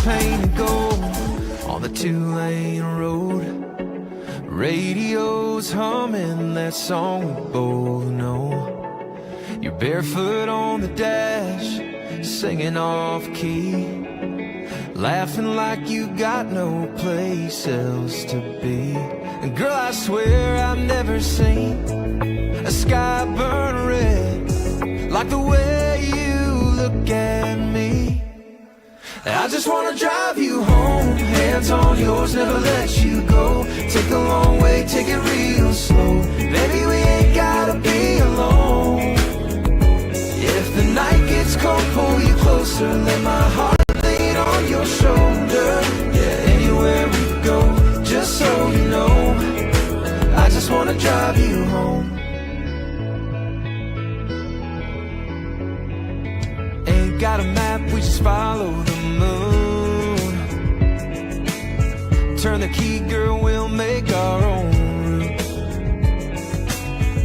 painted gold on the two-lane road. Radio's humming that song we both know. You're barefoot on the dash, singing off key, laughing like you got no place else to be. And girl, I swear I've never seen a sky burn red like the way you look at me. I just wanna drive you home, hands on yours, never let you go. Take a long way, take it real slow. Baby, we ain't gotta be alone. If the night gets cold, pull you closer, let my heart lean on your shoulder. Yeah, anywhere we go, just so you know, I just wanna drive you home. Ain't got a map, we just follow the moon. Turn the key, girl, we'll make our own route.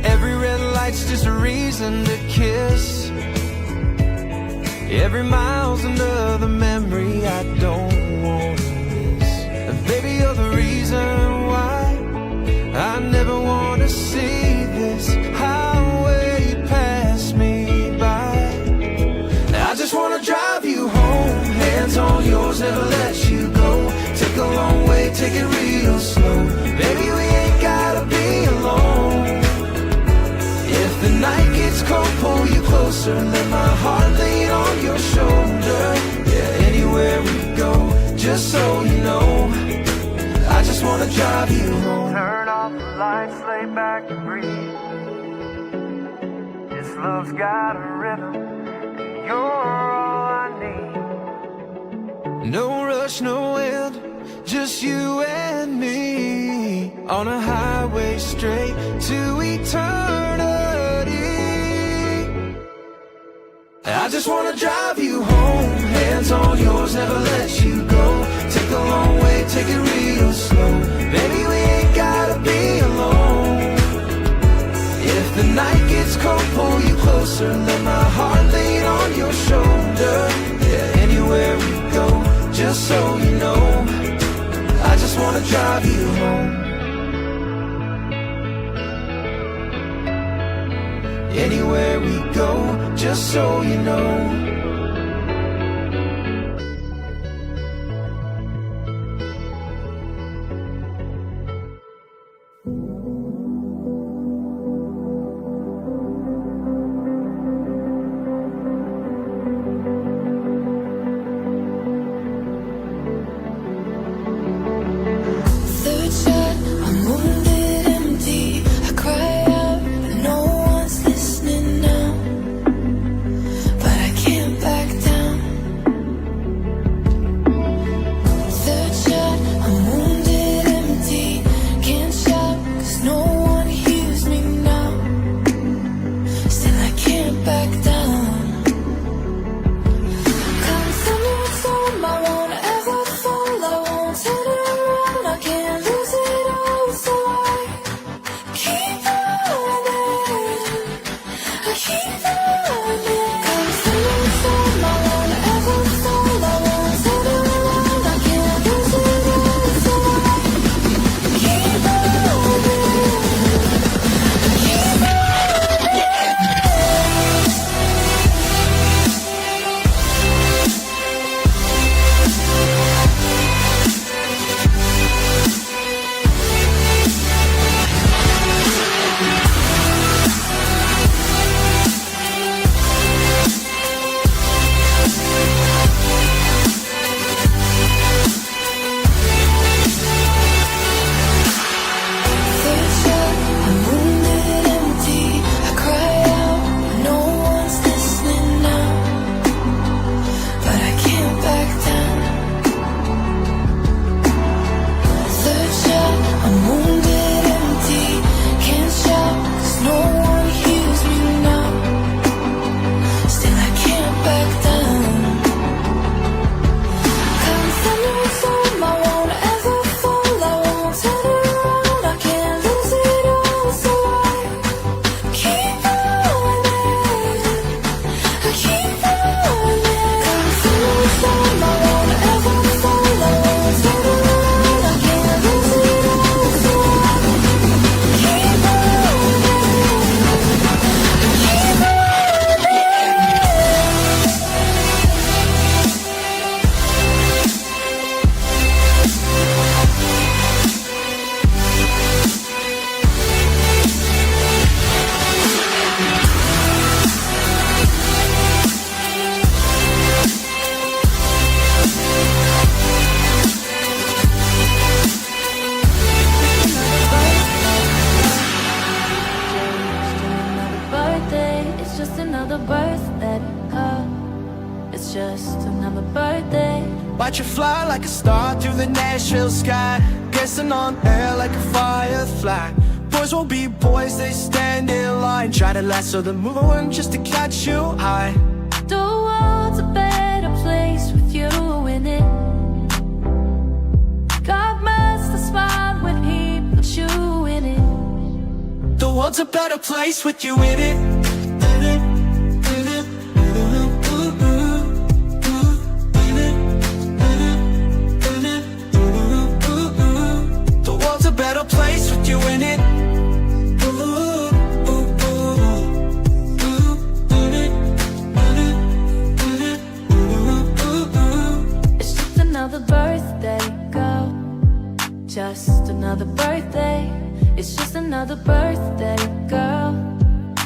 Every red light's just a reason to kiss. Every mile's another memory I don't want to miss. And baby, you're the reason why I never want to see this highway pass me by. I just want to drive you home, hands on yours, never let you go. Take a long way, take it real slow. Baby, we ain't gotta be alone. If the night gets cold, pull you closer, let my heart lean on your shoulder. Yeah, anywhere we go, just so you know, I just wanna drive you home. Turn off the lights, lay back and breathe. This love's got a rhythm, and you're all I need. No rush, no wind, just you and me on a highway straight to eternity. I just wanna drive you home, hands on yours, never let you go. Take a long way, take it real slow. Baby, we ain't gotta be alone. If the night gets cold, pull you closer, let my heart lean on your shoulder. Yeah, anywhere we go, just so you know, I just wanna drive you home. Anywhere we go, just so you know. Third shot, I'm wounded empty. I cry out, but no one's listening now. But I can't It's just another birthday. Watch you fly like a star through the Nashville sky, kissing on air like a firefly. Boys will be boys, they stand in line, try to lasso the moon just to catch you high. The world's a better place with you in it. God must have smiled when he put you in it. The world's a better place with you in it. The world's a better place with you in it. It's just another birthday, girl. Just another birthday. It's just another birthday, girl.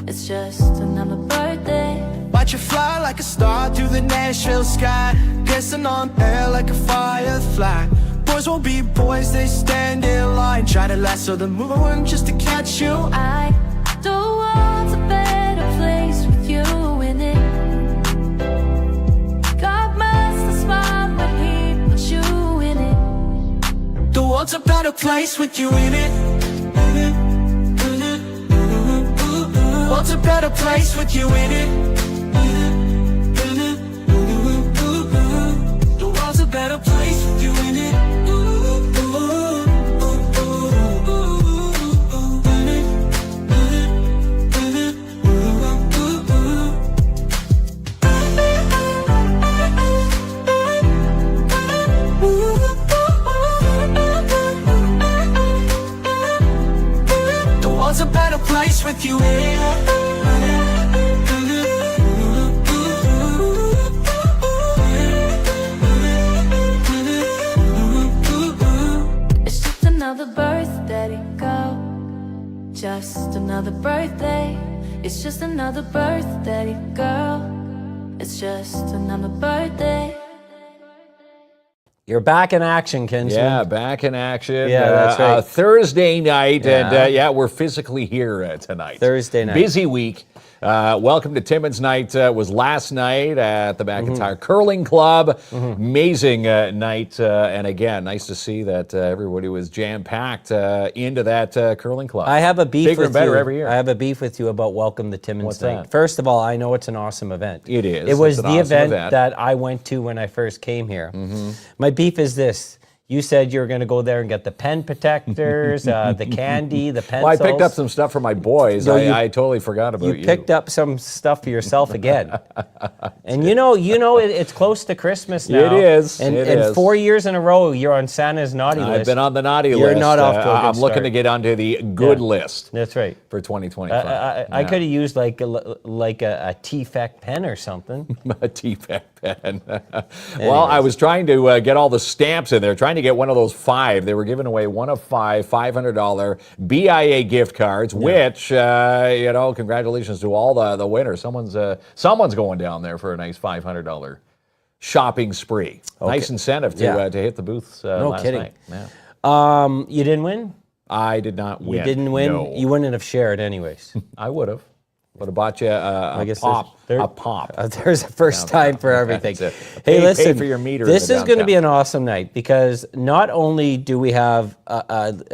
It's just another birthday. Watch you fly like a star through the Nashville sky, kissing on air like a firefly. Boys will be boys, they stand in line, try to lasso the moon just to catch you. The world's a better place with you in it. God must have smiled when he put you in it. The world's a better place with you in it. The world's a better place with you in it. The world's a better place with you in it. The world's a better place with you in it. It's just another birthday, girl. Just another birthday. It's just another birthday, girl. It's just another birthday. You're back in action, KINZ. Yeah, back in action. Yeah, that's right. Thursday night, Yeah. and we're physically here tonight. Thursday night. Busy week. Welcome to Timmins night. Was last night at the McIntyre Curling Club. Amazing night, and again, nice to see that everybody was jam-packed into that curling club. I have a beef Bigger with and better you. every year. I have a beef with you about Welcome to Timmins What's thing. that? First of all, I know it's an awesome event. It is. It was It's an the awesome event that I went to when I first came here. My beef is this. You said you were going to go there and get the pen protectors, the candy, the pencils. Well, I picked up some stuff for my boys. No, I totally forgot about you. You picked up some stuff for yourself again. And it's close to Christmas now. It is. And, It and is. 4 years in a row, you're on Santa's naughty list. I've been on the naughty You're list. not off to a good I'm looking start. to get onto the good Yeah. list That's right. for 2025. I could have used like a T-Fec pen or something. A T-Pack pen. Well, I was trying to get all the stamps in there, trying to get one of those 5. They were giving away one of 5 $500 BIA gift cards, which, congratulations to all the winners. Someone's going down there for a nice $500 shopping spree. Nice incentive to hit the booths last kidding. night. Yeah. You didn't win? I did not win. You didn't win? No. You wouldn't have shared anyways. I would have. Would have bought you a guess pop. there- A pop. There's a first time for everything. That's it. Hey, Pay listen, for your meter this in is the going to be downtown. an awesome night because not only do we have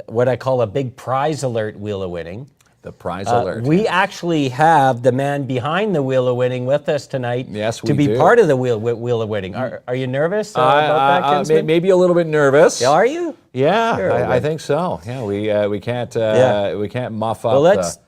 what I call a big prize alert Wheel of Winning, The prize alert. we actually have the man behind the Wheel of Winning with us tonight Yes, to we be do. part of the Wheel of Winning. Are you nervous about that, Kinsman? Maybe a little bit nervous. Yeah, are you? Yeah, Sure, I well. think so. Yeah, we can't muff up. Well, let's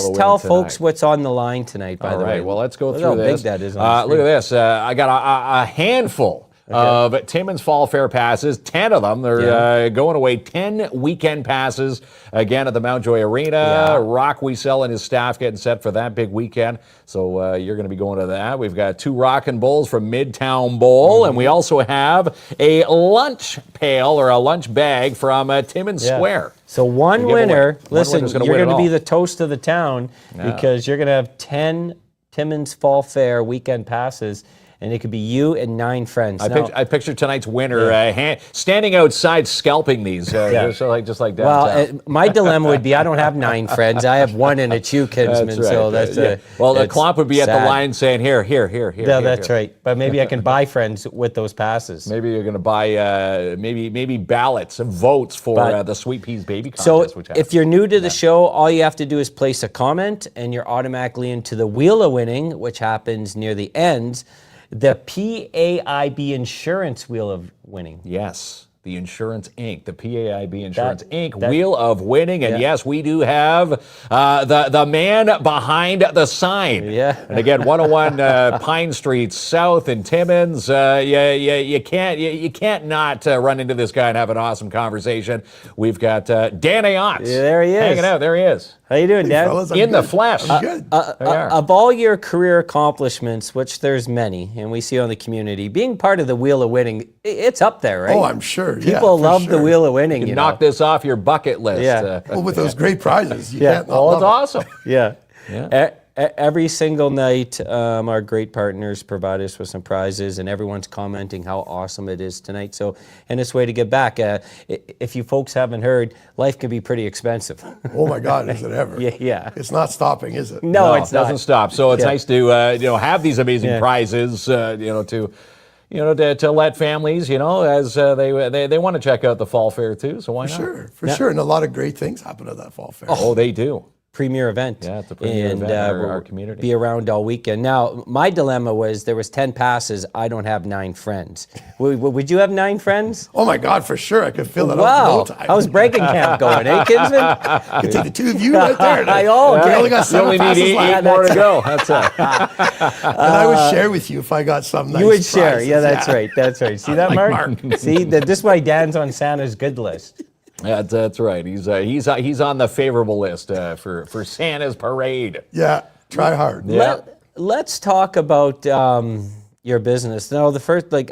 Wheel of tell Winning folks tonight. what's on the line tonight, by All the way. right, well, let's go Look through how this. big that is on the Look at screen. this. I got a handful of Timmins Fall Fair passes, 10 of them. They're going away, 10 weekend passes, again at the Mountjoy Arena. Yeah. Rock Wiesel and his staff getting set for that big weekend. So you're going to be going to that. We've got 2 Rockin' Bowls from Midtown Bowl, and we also have a lunch pail or a lunch bag from Timmins Yeah. Square. So one To give winner, away. One listen, winner's gonna you're win it going to be all. the toast of the town because you're going to have 10 Timmins Fall Fair weekend passes. and it could be you and 9 friends. Now, I picture tonight's winner standing outside scalping these, just like downtown. well, my dilemma would be I don't have 9 friends. I have 1 and it's you, Kinsman. That's right. So that's well, the it's KLOMP would be at the sad. line saying, here. Yeah, that's right. But maybe I can buy friends with those passes. Maybe you're going to buy maybe ballots and votes for the Sweet Peas Baby So Contest. Which if you're new to the show, all you have to do is place a comment and you're automatically into the Wheel of Winning, which happens near the end. The PAIB Insurance Wheel of Winning. Yes, the Insurance Inc., the PAIB Insurance Inc. Wheel of Winning. And yes, we do have the man behind the sign. Yeah. And again, 101 Pine Street South in Timmins. You can't not run into this guy and have an awesome conversation. We've got Dan Ayotte. Yeah, there he is. Hanging out. There he is. How you doing, Dan? Fellas, I'm In the good. flesh. I'm good. Of all your career accomplishments, which there's many, and we see on the community, being part of the Wheel of Winning, it's up there, right? Oh, I'm sure. Yeah, People for love sure. the Wheel of Winning. You Knock know? this off your bucket list. Yeah. Well, with those great prizes, you Yeah. can't not Oh, love it's it. awesome. Yeah. Yeah. Every single night, our great partners provide us with some prizes, and everyone's commenting how awesome it is tonight. So, and it's a way to get back. If you folks haven't heard, life can be pretty expensive. Oh my God, is it ever? Yeah. It's not stopping, is it? No, No, it's it doesn't not. stop. So it's Yeah. nice to have these amazing prizes. To let families, as they want to check out the fall fair too. So why not? For sure. And a lot of great things happen at that fall fair. Oh, they do. Premier event. Yeah, it's a premier event in our community. Be around all weekend. Now, my dilemma was there was 10 passes. I don't have 9 friends. Would you have 9 friends? Oh my God, for sure. I could fill it out in Wow. no time. How's breaking camp going, eh, Kinsman? I could take the 2 of you right there. I know, We okay. only got You 7 only need passes eight left. more to go. That's it. And I would share with you if I got some nice You would share. prizes. Yeah, that's right. That's right. See that, Like Mark? See, this is why Dan's on Santa's good list. That's right. He's on the favorable list for Santa's parade. Yeah, try hard. Yeah. Let's talk about your business. Now,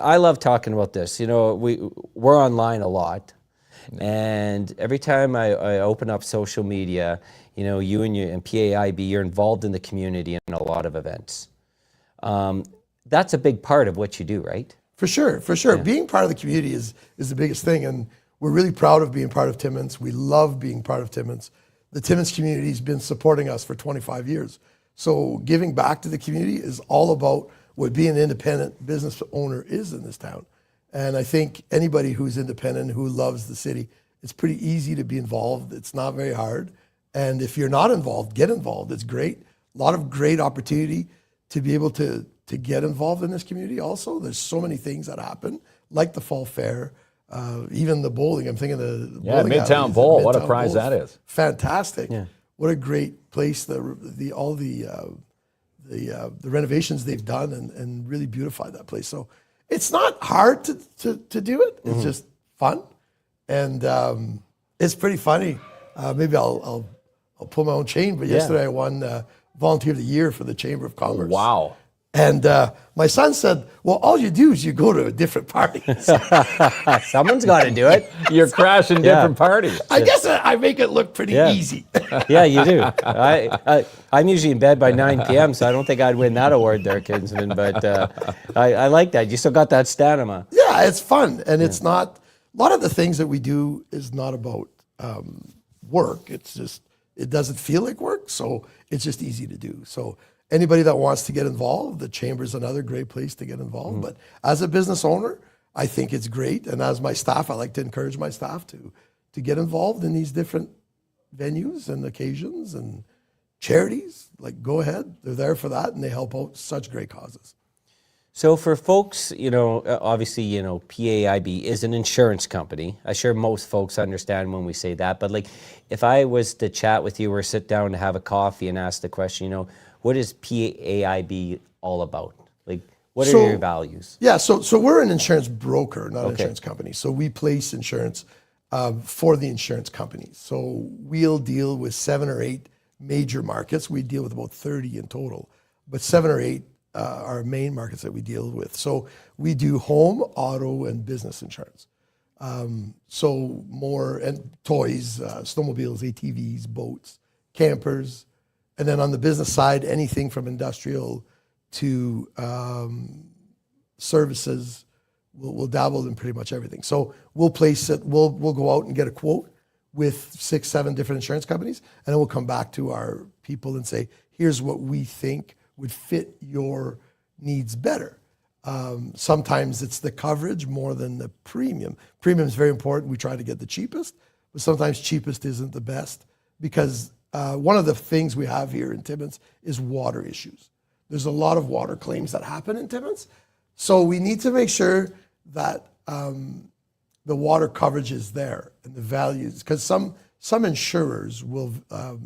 I love talking about this. We're online a lot, and every time I open up social media, you and PAIB, you're involved in the community in a lot of events. That's a big part of what you do, right? For sure. Being part of the community is the biggest thing, and we're really proud of being part of Timmins. We love being part of Timmins. The Timmins community has been supporting us for 25 years. So giving back to the community is all about what being an independent business owner is in this town. And I think anybody who's independent, who loves the city, it's pretty easy to be involved. It's not very hard. And if you're not involved, get involved. It's great. A lot of great opportunity to be able to get involved in this community also. There's so many things that happen, like the fall fair, even the bowling. I'm thinking the bowling Midtown alleys, Bowl. the What a Midtown prize Bowl that is. Fantastic. Yeah. What a great place. All the renovations they've done and really beautified that place. So it's not hard to do it. It's just fun, and it's pretty funny. Maybe I'll pull my own chain. But yesterday I won Volunteer of the Year for the Chamber of Commerce. Wow. And my son said, well, all you do is you go to different parties. Someone's got to do it. You're crashing different parties. I guess I make it look pretty easy. Yeah, you do. I'm usually in bed by 9 p.m., so I don't think I'd win that award there, Kinsman. But I like that. You still got that stamina. Yeah, it's fun. And it's not, a lot of the things that we do is not about work. It's just, it doesn't feel like work. So it's just easy to do. So anybody that wants to get involved, the Chamber's another great place to get involved. But as a business owner, I think it's great. And as my staff, I like to encourage my staff to get involved in these different venues and occasions and charities. Like, go ahead. They're there for that, and they help out such great causes. So for folks, obviously, PAIB is an insurance company. I'm sure most folks understand when we say that. But like, if I was to chat with you or sit down to have a coffee and ask the question, what is PAIB all about? Like, what are your values? Yeah, so we're an insurance broker, not an insurance company. So we place insurance for the insurance companies. So we'll deal with 7 or 8 major markets. We deal with about 30 in total, but 7 or 8 are main markets that we deal with. So we do home, auto, and business insurance. So more, and toys, snowmobiles, ATVs, boats, campers. And then on the business side, anything from industrial to services. We'll dabble in pretty much everything. So we'll place it. We'll go out and get a quote with 6, 7 different insurance companies, and then we'll come back to our people and say, here's what we think would fit your needs better. Sometimes it's the coverage more than the premium. Premium is very important. We try to get the cheapest, but sometimes cheapest isn't the best, because one of the things we have here in Timmins is water issues. There's a lot of water claims that happen in Timmins. So we need to make sure that the water coverage is there and the values, because some insurers will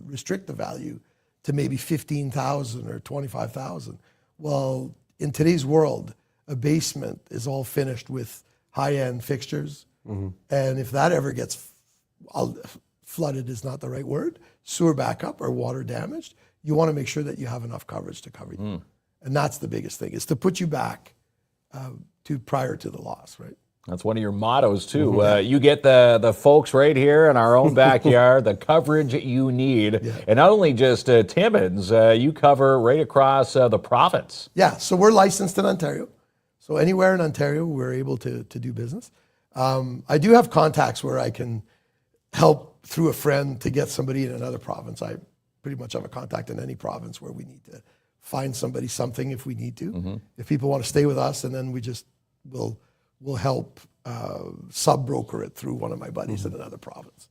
restrict the value to maybe $15,000 or $25,000. Well, in today's world, a basement is all finished with high-end fixtures. And if that ever gets flooded is not the right word, sewer backup or water damaged, you want to make sure that you have enough coverage to cover you. And that's the biggest thing, is to put you back to prior to the loss, right? That's one of your mottos, too. You get the folks right here in our own backyard, the coverage you need. And not only just Timmins, you cover right across the province. Yeah, so we're licensed in Ontario. So anywhere in Ontario, we're able to do business. I do have contacts where I can help through a friend to get somebody in another province. I pretty much have a contact in any province where we need to find somebody something if we need to. If people want to stay with us, and then we just will help sub-broker it through one of my buddies in another province.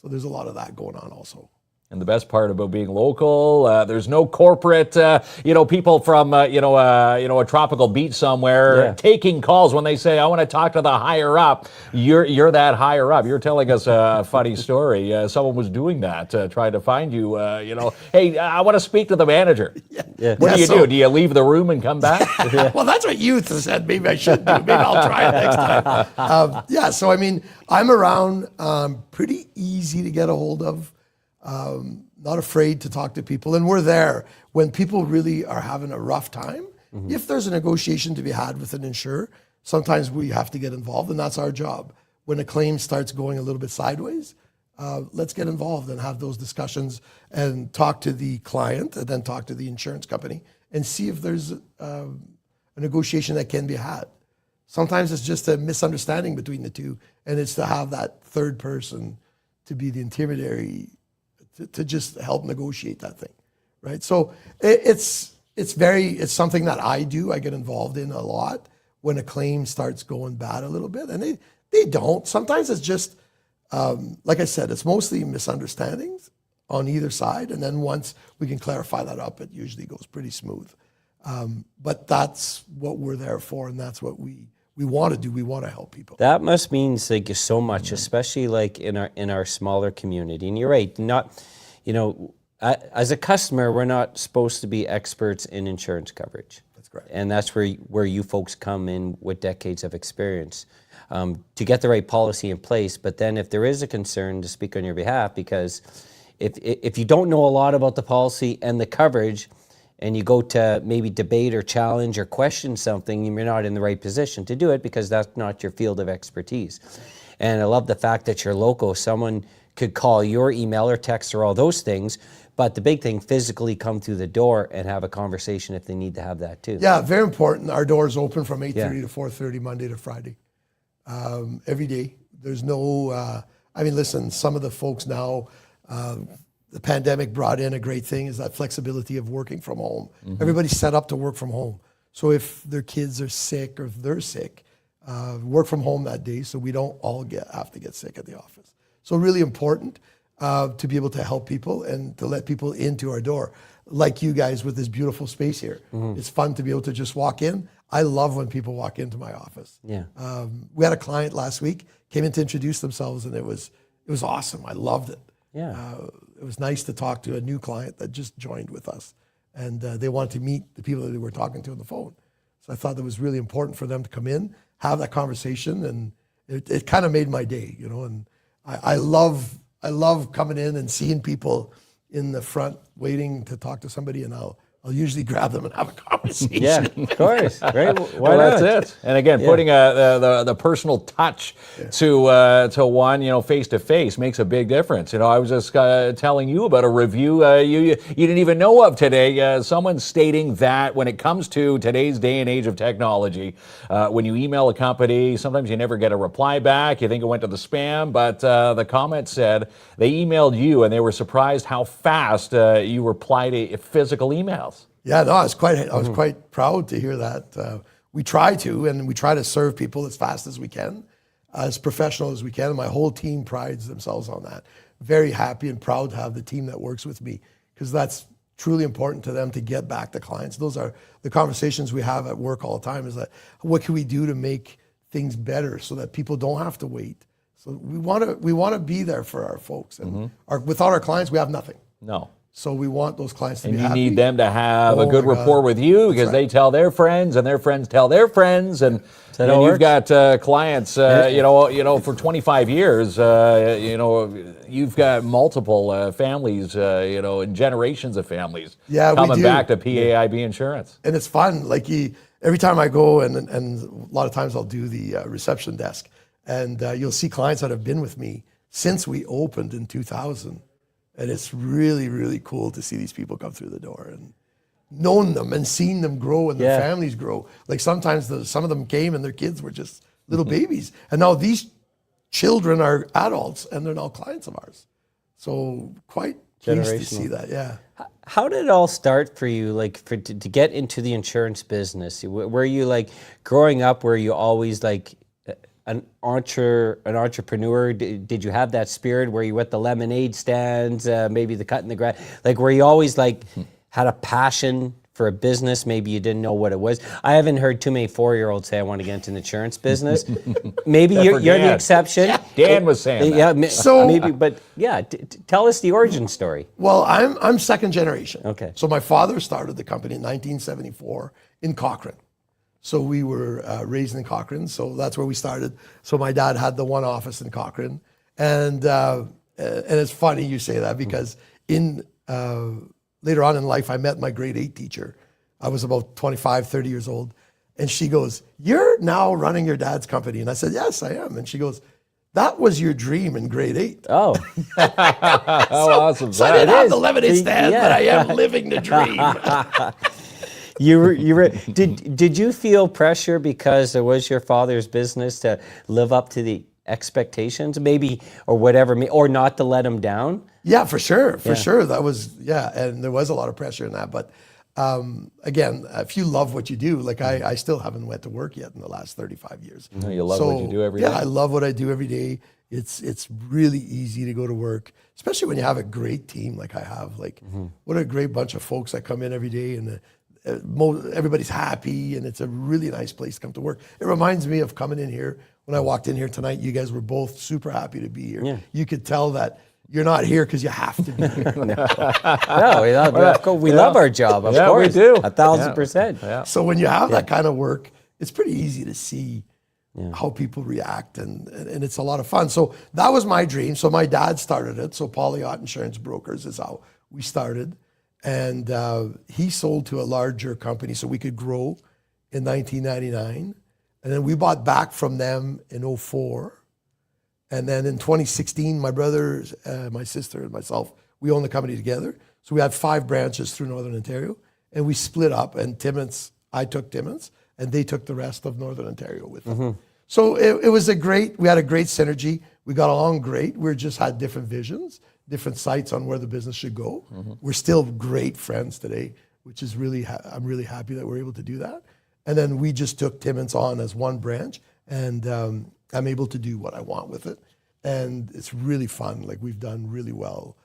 So there's a lot of that going on also. And the best part about being local, there's no corporate, people from, a tropical beach somewhere taking calls when they say, I want to talk to the higher up. You're that higher up. You're telling us a funny story. Someone was doing that, trying to find you, hey, I want to speak to the manager. What do you do? Do you leave the room and come back? Well, that's what youth said. Maybe I should do. Maybe I'll try it next time. So I mean, I'm around, pretty easy to get a hold of. Not afraid to talk to people, and we're there when people really are having a rough time. If there's a negotiation to be had with an insurer, sometimes we have to get involved, and that's our job. When a claim starts going a little bit sideways, let's get involved and have those discussions and talk to the client, and then talk to the insurance company and see if there's a negotiation that can be had. Sometimes it's just a misunderstanding between the two, and it's to have that third person to be the intermediary to just help negotiate that thing, right? So it's something that I do. I get involved in a lot when a claim starts going bad a little bit, and they don't. Sometimes it's just, like I said, it's mostly misunderstandings on either side, and then once we can clarify that up, it usually goes pretty smooth. But that's what we're there for, and that's what we want to do. We want to help people. That must mean like so much, especially like in our smaller community. And you're right, as a customer, we're not supposed to be experts in insurance coverage. That's correct. And that's where you folks come in with decades of experience to get the right policy in place. But then if there is a concern, to speak on your behalf, because if you don't know a lot about the policy and the coverage, and you go to maybe debate or challenge or question something, you're not in the right position to do it, because that's not your field of expertise. And I love the fact that you're local. Someone could call your email or text or all those things, but the big thing, physically come through the door and have a conversation if they need to have that too. Yeah, very important. Our doors open from 8:30 to 4:30, Monday to Friday, every day. There's no, listen, some of the folks now, the pandemic brought in a great thing, is that flexibility of working from home. Everybody's set up to work from home. So if their kids are sick or if they're sick, work from home that day, so we don't all have to get sick at the office. So really important to be able to help people and to let people into our door, like you guys with this beautiful space here. It's fun to be able to just walk in. I love when people walk into my office. Yeah. We had a client last week, came in to introduce themselves, and it was awesome. I loved it. Yeah. It was nice to talk to a new client that just joined with us, and they wanted to meet the people that they were talking to on the phone. So I thought that was really important for them to come in, have that conversation, and it kind of made my day, and I love coming in and seeing people in the front waiting to talk to somebody, and I'll I'll usually grab them and have a conversation. Yeah, of course. Right? Why Well, not? that's it. And again, putting the personal touch to one, face to face makes a big difference. I was just telling you about a review you didn't even know of today. Someone stating that when it comes to today's day and age of technology, when you email a company, sometimes you never get a reply back. You think it went to the spam, but the comment said they emailed you and they were surprised how fast you reply to physical emails. Yeah, no, I was quite proud to hear that. We try to serve people as fast as we can, as professional as we can. And my whole team prides themselves on that. Very happy and proud to have the team that works with me, because that's truly important to them to get back to clients. Those are the conversations we have at work all the time, is that what can we do to make things better so that people don't have to wait. So we want to be there for our folks. And without our clients, we have nothing. No. So we want those clients to And be you happy. need them to have a Oh good my God. rapport with you, because they tell their friends and their friends tell their friends, and that then how it you've got clients. For 25 years, you've got multiple families, and generations of families Yeah, we coming do. back to PAIB Insurance. And it's fun. Like every time I go, and a lot of times I'll do the reception desk, and you'll see clients that have been with me since we opened in 2000. And it's really, really cool to see these people come through the door and known them and seen them grow and their families grow. Like sometimes some of them came and their kids were just little babies. And now these children are adults and they're now clients of ours. So quite pleased to see that, yeah. How did it all start for you, like to get into the insurance business? Were you growing up, were you always an entrepreneur? Did you have that spirit? Were you at the lemonade stands, maybe the cut in the grass? Were you always had a passion for a business? Maybe you didn't know what it was. I haven't heard too many 4-year-olds say, I want to get into the insurance business. Maybe you're the exception. Dan was saying that. Yeah, So- maybe, but yeah, tell us the origin story. Well, I'm second generation. Okay. So my father started the company in 1974 in Cochrane. So we were raised in Cochrane, so that's where we started. So my dad had the one office in Cochrane, and it's funny you say that, because later on in life, I met my grade 8 teacher. I was about 25, 30 years old, and she goes, "You're now running your dad's company," and I said, "Yes, I am," and she goes, "That was your dream in grade 8." Oh, How awesome is So I that? didn't have the lemonade stand, Yeah. but I am living the dream. Did you feel pressure because it was your father's business to live up to the expectations, maybe, or whatever, or not to let him down? Yeah, for sure. That was, and there was a lot of pressure in that. But again, if you love what you do, I still haven't went to work yet in the last 35 years. No, you love what you do every day. Yeah, I love what I do every day. It's really easy to go to work, especially when you have a great team like I have. What a great bunch of folks that come in every day, and everybody's happy, and it's a really nice place to come to work. It reminds me of coming in here. When I walked in here tonight, you guys were both super happy to be here. Yeah. You could tell that you're not here because you have to be here. No, we love our job, of course. we do. 1,000%. Yeah. So when you have that kind of work, it's pretty easy to see how people react, and it's a lot of fun. So that was my dream. So my dad started it. So Polyot Insurance Brokers is how we started. And he sold to a larger company so we could grow in 1999. And then we bought back from them in 2004. And then in 2016, my brothers, my sister, and myself, we owned the company together. So we had 5 branches through Northern Ontario. And we split up, and I took Timmins, and they took the rest of Northern Ontario with them. So we had a great synergy. We got along great. We just had different visions, different sights on where the business should go. We're still great friends today, which is I'm really happy that we're able to do that. And then we just took Timmins on as one branch, and I'm able to do what I want with it. And it's really fun. We've done really well.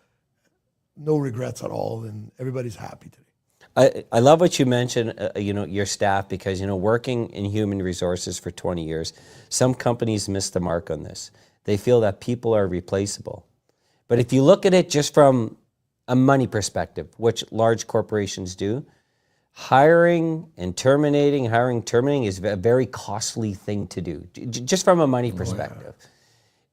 No regrets at all, and everybody's happy today. I love what you mentioned, your staff, because, working in human resources for 20 years, some companies miss the mark on this. They feel that people are replaceable. But if you look at it just from a money perspective, which large corporations do, hiring and terminating is a very costly thing to do, just from a money perspective.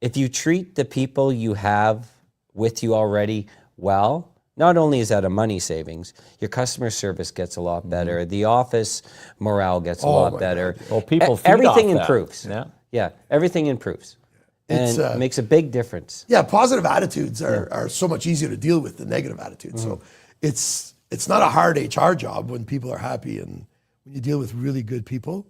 If you treat the people you have with you already well, not only is that a money savings, your customer service gets a lot better. The office morale gets a lot better. Well, people feed everything off that. improves. Yeah, everything improves. And it makes a big difference. Yeah, positive attitudes are so much easier to deal with than negative attitudes. So it's not a hard HR job when people are happy and when you deal with really good people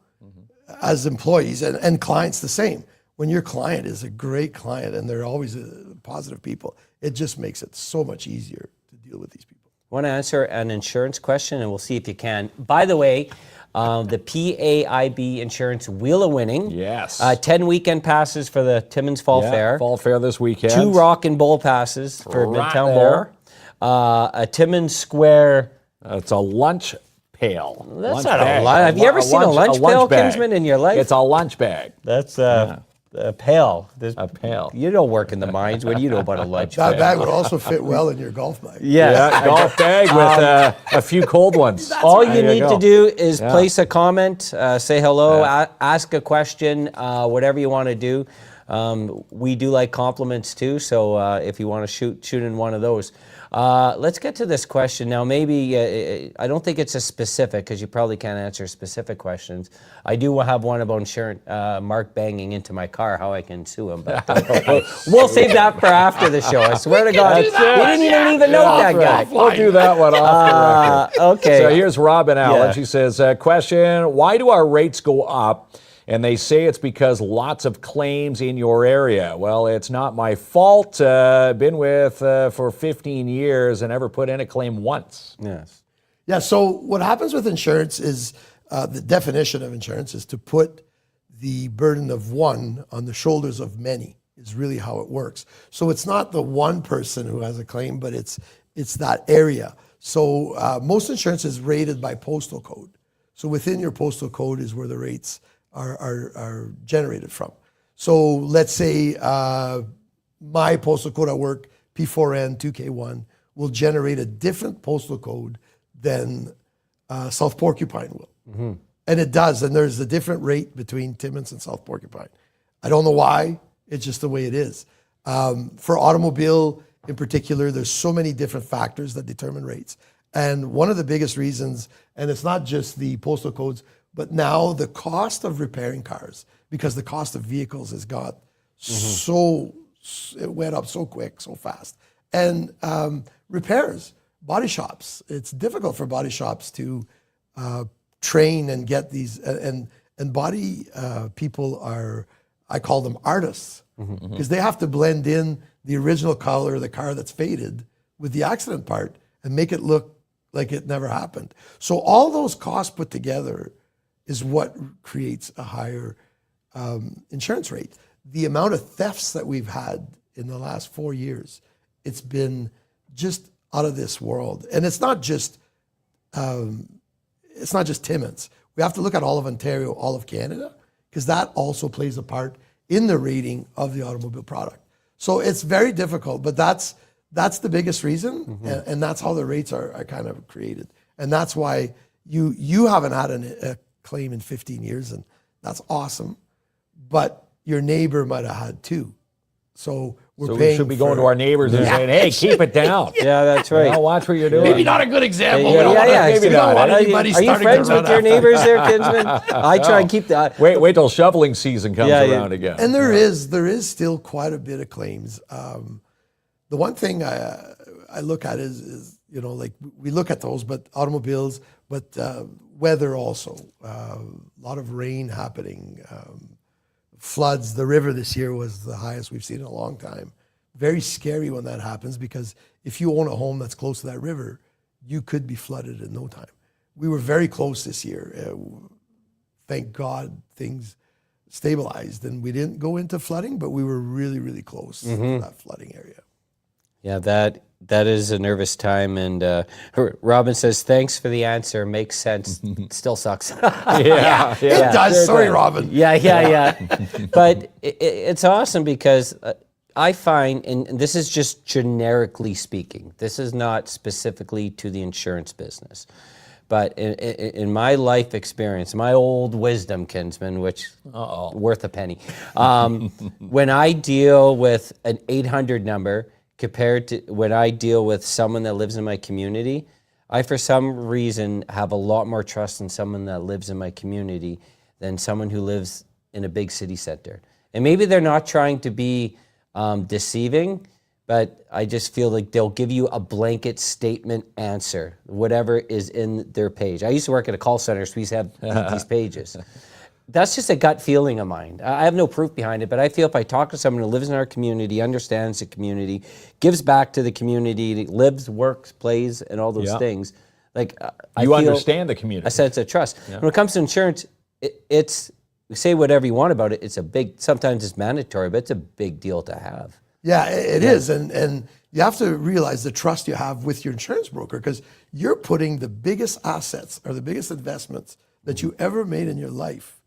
as employees and clients the same. When your client is a great client and they're always positive people, it just makes it so much easier to deal with these people. Want to answer an insurance question, and we'll see if you can. By the way, the PAIB Insurance Wheel of Winning. Yes. 10 weekend passes for the Timmins Fall Fair. Fall Fair this weekend. 2 Rock and Bowl passes for Right Midtown there. Bowl. A Timmins Square. It's a lunch pail. That's lunch not a bag. lunch. Have you ever seen a lunch pail, bag. Kinsman, in your life? It's a lunch bag. That's a pail. A pail. You don't work in the mines. What do you know about a lunch That pail? bag would also fit well in your golf bag. Yeah, golf bag with a few cold ones. All you There need go. to do is place a comment, say hello, ask a question, whatever you want to do. We do like compliments too, so if you want to shoot in one of those. Let's get to this question now. Maybe I don't think it's a specific because you probably can't answer specific questions. I do have one about insurance. Mark banging into my car, how I can sue him, but we'll save that for after the show. I swear to God, he didn't even leave a note. That guy. We'll do that one off the record. Okay. So here's Robin Allen. Yeah. She says, question, why do our rates go up? And they say it's because lots of claims in your area. Well, it's not my fault. Been with for 15 years and never put in a claim once. Yes. Yeah, so what happens with insurance is the definition of insurance is to put the burden of one on the shoulders of many is really how it works. So it's not the one person who has a claim, but it's that area. So most insurance is rated by postal code. So within your postal code is where the rates are generated from. So let's say my postal code at work, P4N 2K1, will generate a different postal code than South Porcupine will. Mm-hmm. And it does, and there's a different rate between Timmins and South Porcupine. I don't know why, it's just the way it is. For automobile in particular, there's so many different factors that determine rates. And one of the biggest reasons, and it's not just the postal codes, but now the cost of repairing cars, because the cost of vehicles has got it went up so quick, so fast. And repairs, body shops, it's difficult for body shops to train and get these, and body people are, I call them artists, because they have to blend in the original color of the car that's faded with the accident part and make it look like it never happened. So all those costs put together is what creates a higher insurance rate. The amount of thefts that we've had in the last 4 years, it's been just out of this world. And it's not just Timmins. We have to look at all of Ontario, all of Canada, because that also plays a part in the rating of the automobile product. So it's very difficult, but that's the biggest reason, and that's how the rates are kind of created. And that's why you haven't had a claim in 15 years, and that's awesome. But your neighbor might have had 2. So we're So paying we should be going to our neighbors and saying, hey, keep it down. Yeah, that's right. Now watch what you're doing. Maybe not a good example. Yeah, We don't wanna- maybe we don't not. want Are anybody you starting to friends run with your after neighbors there, Kinsman? I try and keep that. Wait till shoveling season comes around again. And there is still quite a bit of claims. The one thing I look at is like we look at those, but automobiles, but weather also. A lot of rain happening, floods. The river this year was the highest we've seen in a long time. Very scary when that happens, because if you own a home that's close to that river, you could be flooded in no time. We were very close this year. Thank God things stabilized and we didn't go into flooding, but we were really, really close to that flooding area. Yeah, that is a nervous time. And Robin says, thanks for the answer. Makes sense. Still sucks. Yeah. It does. Sorry, Robin. Yeah. But it's awesome because I find, and this is just generically speaking, this is not specifically to the insurance business, but in my life experience, my old wisdom, Kinsman, which worth a penny, when I deal with an 800 number, compared to when I deal with someone that lives in my community, I, for some reason, have a lot more trust in someone that lives in my community than someone who lives in a big city center. And maybe they're not trying to be deceiving, but I just feel like they'll give you a blanket statement answer, whatever is in their page. I used to work at a call center, so we used to have these pages. That's just a gut feeling of mine. I have no proof behind it, but I feel if I talk to someone who lives in our community, understands the community, gives back to the community, lives, works, plays, and all those things, like I You feel understand the community. a sense of trust. When it comes to insurance, it's say whatever you want about it. It's a big. Sometimes it's mandatory, but it's a big deal to have. Yeah, it is. And you have to realize the trust you have with your insurance broker, because you're putting the biggest assets or the biggest investments that you ever made in your life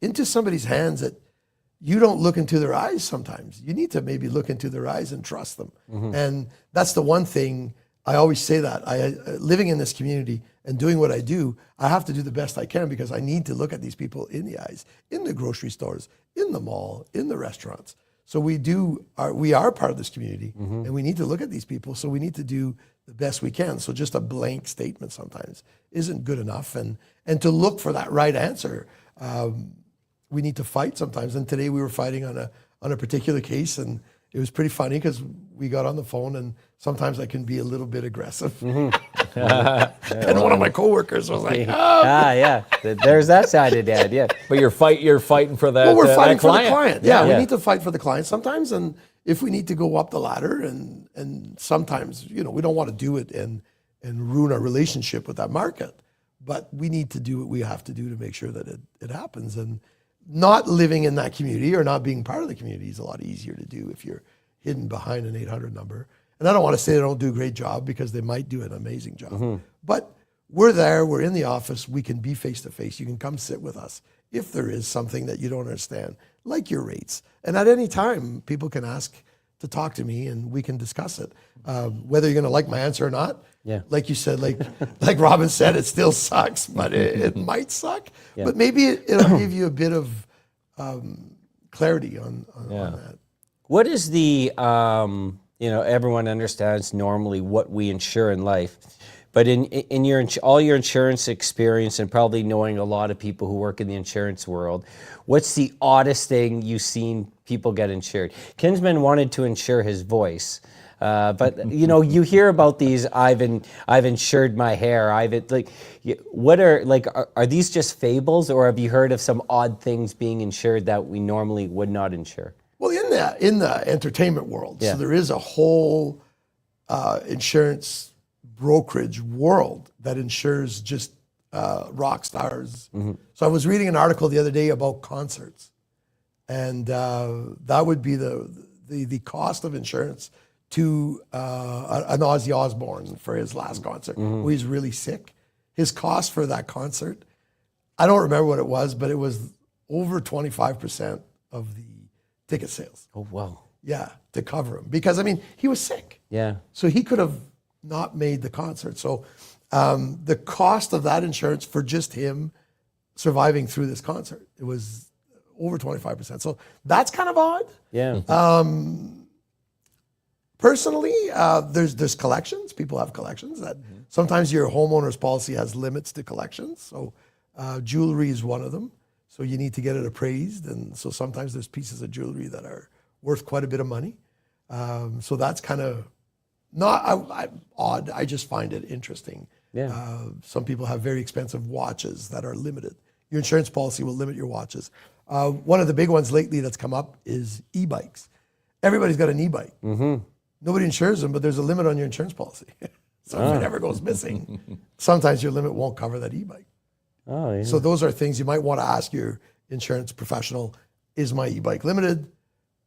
into somebody's hands that you don't look into their eyes sometimes. You need to maybe look into their eyes and trust them. And that's the one thing I always say, that living in this community and doing what I do, I have to do the best I can, because I need to look at these people in the eyes, in the grocery stores, in the mall, in the restaurants. So we are part of this community, and we need to look at these people. So we need to do the best we can. So just a blank statement sometimes isn't good enough. And to look for that right answer, we need to fight sometimes. And today we were fighting on a particular case, and it was pretty funny because we got on the phone, and sometimes I can be a little bit aggressive. And one of my coworkers was like, Yeah. There's that side of Dad. Yeah. But you're fighting for that. well, we're fighting that for client. the client. Yeah, we Yeah. need to fight for the client sometimes. And if we need to go up the ladder, and sometimes, we don't want to do it and ruin our relationship with that market. But we need to do what we have to do to make sure that it happens. And not living in that community or not being part of the community is a lot easier to do if you're hidden behind an 800 number. And I don't want to say they don't do a great job, because they might do an amazing job. But we're there, we're in the office, we can be face to face. You can come sit with us if there is something that you don't understand, like your rates. And at any time, people can ask to talk to me, and we can discuss it. Whether you're going to like my answer or not, like you said, like Robin said, it still sucks, but it might suck. But maybe it'll give you a bit of clarity on that. What is the, everyone understands normally what we insure in life, but in your all your insurance experience, and probably knowing a lot of people who work in the insurance world, what's the oddest thing you've seen people get insured? Kinsman wanted to insure his voice. But you hear about these. I've insured my hair. What are these just fables, or have you heard of some odd things being insured that we normally would not insure? Well, in the entertainment world, so there is a whole insurance brokerage world that insures just rock stars. So I was reading an article the other day about concerts, and that would be the cost of insurance to an Ozzy Osbourne for his last concert, where he's really sick. His cost for that concert, I don't remember what it was, but it was over 25% of the ticket sales. Oh, wow. Yeah, to cover him. Because, he was sick. Yeah. So he could have not made the concert. So the cost of that insurance for just him surviving through this concert, it was over 25%. So that's kind of odd. Yeah. Personally, there's collections. People have collections that sometimes your homeowner's policy has limits to collections. So jewelry is one of them. So you need to get it appraised. And so sometimes there's pieces of jewelry that are worth quite a bit of money. So that's kind of not odd. I just find it interesting. Yeah. Some people have very expensive watches that are limited. Your insurance policy will limit your watches. One of the big ones lately that's come up is e-bikes. Everybody's got an e-bike. Nobody insures them, but there's a limit on your insurance policy. So if it ever goes missing, sometimes your limit won't cover that e-bike. Oh, yeah. So those are things you might want to ask your insurance professional. Is my e-bike limited?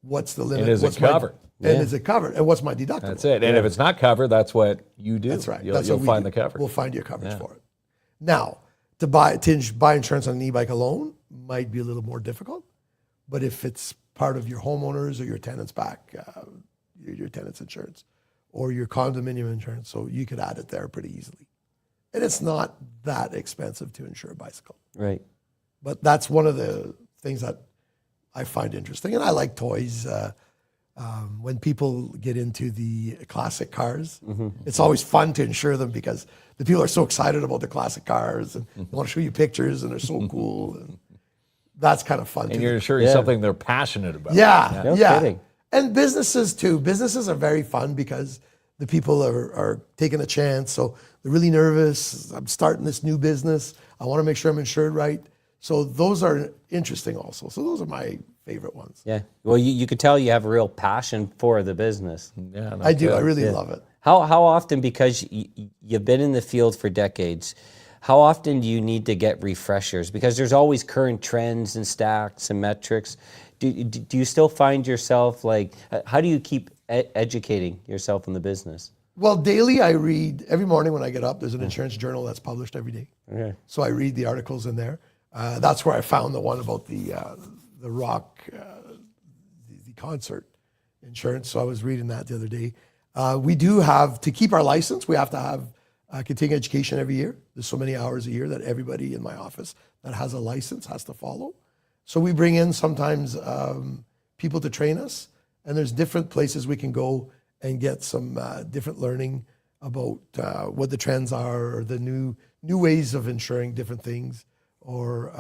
What's the limit? And is it covered? And is it covered? And what's my deductible? That's it. And if it's not covered, that's what you do. That's right. You'll That's what we find do. the coverage. We'll find your coverage for it. Now, to buy insurance on an e-bike alone might be a little more difficult. But if it's part of your homeowners or your tenants back, your tenant's insurance or your condominium insurance, so you could add it there pretty easily. And it's not that expensive to insure a bicycle. Right. But that's one of the things that I find interesting. And I like toys. When people get into the classic cars, it's always fun to insure them because the people are so excited about the classic cars and they want to show you pictures and they're so cool. And that's kind of fun. And you're insuring something they're passionate about. Yeah, No yeah. kidding. And businesses too. Businesses are very fun because the people are taking a chance. So they're really nervous. I'm starting this new business. I want to make sure I'm insured right. So those are interesting also. So those are my favorite ones. Yeah. Well, you could tell you have a real passion for the business. Yeah, no I do. kidding. I really love it. How often, because you've been in the field for decades, how often do you need to get refreshers? Because there's always current trends and stats and metrics. Do you still find yourself like, how do you keep educating yourself in the business? Well, daily I read, every morning when I get up, there's an insurance journal that's published every day. Okay. So I read the articles in there. That's where I found the one about the rock, the concert insurance. So I was reading that the other day. We do have, to keep our license, we have to have continuing education every year. There's so many hours a year that everybody in my office that has a license has to follow. So we bring in sometimes people to train us, and there's different places we can go and get some different learning about what the trends are, or the new ways of insuring different things, or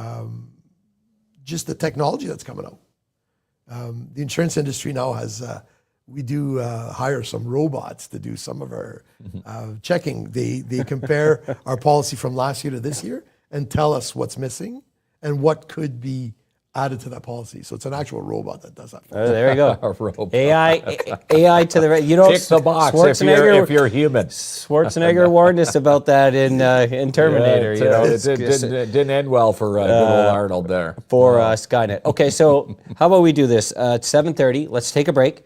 just the technology that's coming out. The insurance industry now has, we do hire some robots to do some of our checking. They compare our policy from last year to this year and tell us what's missing and what could be added to that policy. So it's an actual robot that does that for us. There you go. A robot. AI to the right. You know, Tick the box if you're human. Schwarzenegger warned us about that in Terminator. Yeah, you know, it didn't end well for good old Arnold there. for Skynet. Okay, so how about we do this? It's 7:30. Let's take a break.